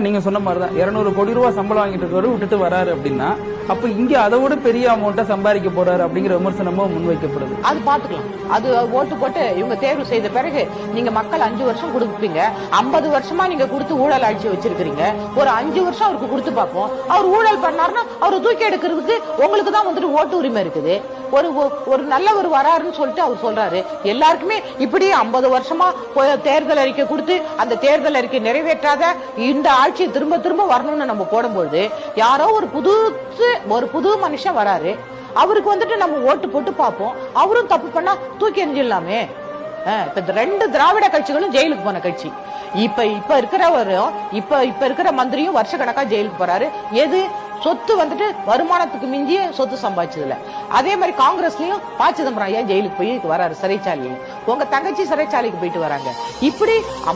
நீங்க சொன்ன மாதிரிதான் 200 கோடி ரூபாய் சம்பளம் வாங்கிட்டு இருக்காரு, விட்டுட்டு வராரு அப்படின்னா அப்ப இங்க அதை விட பெரிய அமௌண்ட்டை சம்பாதிக்க போறாரு அப்படிங்கிற விமர்சனமும் முன்வைக்கப்படுது. அது பாத்துக்கலாம். அது ஓட்டு போட்டு இவங்க தேர்வு செய்த பிறகு நீங்க மக்கள் 5 வருஷம் கொடுப்பீங்க. 50 வருஷமா நீங்க கொடுத்து ஊழல் ஆட்சி வச்சிருக்கீங்க. ஒரு 5 வருஷம் அவருக்கு கொடுத்து பார்ப்போம். அவர் ஊழல் பண்ணாருன்னா அவரை தூக்கி எடுக்கிறதுக்கு உங்களுக்கு தான் வந்துட்டு ஓட்டு உரிமை இருக்குது. ஒரு நல்லவர் வராருன்னு சொல்லிட்டு அவர் சொல்றாரு. எல்லாருக்குமே இப்படி 50 வருஷமா தேர்தல் அறிக்கை கொடுத்து அந்த தேர்தல் அறிக்கை நிறைவேற்றாத இந்த ஆட்சி திரும்ப திரும்ப வரணும்னு நம்ம போடும்போது யாரோ ஒரு புது மனுஷன் வராரு. அவருக்கு வந்துட்டு நம்ம ஓட்டு போட்டு பார்ப்போம். அவரும் தப்பு பண்ணா தூக்கி எறிஞ்சிடலாமே. இப்ப 2 திராவிட கட்சிகளும் ஜெயிலுக்கு போன கட்சி. இப்ப இருக்கிறவரும் இப்ப இருக்கிற மந்திரியும் வருஷ கணக்கா ஜெயிலுக்கு போறாரு. எது சொத்து வந்துட்டு வருமானத்துக்கு மிஞ்சிய சொத்து சம்பாதிச்சதுல. அதே மாதிரி காங்கிரஸ்லயும் ப. சிதம்பரம் ஐயா ஜெயிலுக்கு போய் வராரு, சிறைச்சாலையில். உங்க தங்கச்சி சிறைச்சாலைக்கு போயிட்டு வராங்க. இப்படி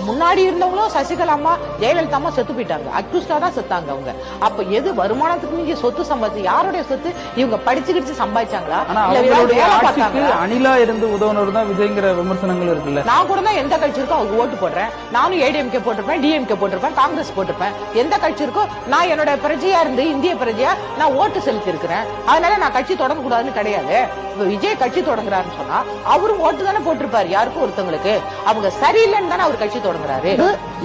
முன்னாடி இருந்தவங்களும் சசிகலா அம்மா ஜெயலலிதா அம்மா செத்து போயிட்டாங்க. அக்யூஸ்டா தான் செத்தாங்க அவங்க. அப்ப எது வருமானத்துக்கு மிஞ்சிய சொத்து சம்பாதிச்சு யாருடைய சொத்து? இவங்க படிச்சுக்கிட்டு சம்பாதிச்சாங்களா? அணிலா இருந்து உதவுனர் தான் விஜய்ங்கிற விமர்சனங்கள் இருக்குல்ல. நான் கூட தான் எந்த கட்சி இருக்கோ அவங்க ஓட்டு போடுறேன். நானும் ஏடிஎம்கே போட்டிருப்பேன், டிஎம்கே போட்டிருப்பேன், காங்கிரஸ் போட்டிருப்பேன். எந்த கட்சி இருக்கோ நான் என்னோட பிரஜையா இருந்து இந்திய பிரஜையா நான் ஓட்டு செலுத்தி இருக்கிறேன். அதனால நான் கட்சி தொடங்க கூடாதுன்னு கிடையாது. விஜய் கட்சி தொடங்குறாருன்னு சொன்னா அவரும் ஓட்டு தானே போட்டிருப்பாரு யாருக்கும் ஒருத்தவங்களுக்கு. அவங்க சரியில்லைன்னு தானே அவர் கட்சி தொடங்குறாரு.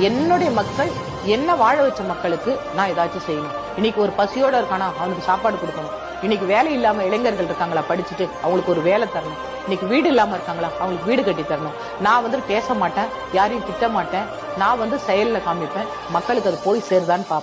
என்னுடைய மக்கள் என்ன வாழ வச்ச மக்களுக்கு நான் ஏதாச்சும் செய்யணும். இன்னைக்கு ஒரு பசியோட இருக்கானா அவனுக்கு சாப்பாடு கொடுக்கணும். இன்னைக்கு வேலை இல்லாம இளைஞர்கள் இருக்காங்களா, படிச்சுட்டு அவங்களுக்கு ஒரு வேலை தரணும். இன்னைக்கு வீடு இல்லாம இருக்காங்களா, அவங்களுக்கு வீடு கட்டி தரணும். நான் வந்து பேச மாட்டேன், யாரையும் திட்ட மாட்டேன். நான் வந்து செயல்ல காமிப்பேன். மக்களுக்கு அது போய் சேருதான்னு பாப்பேன்.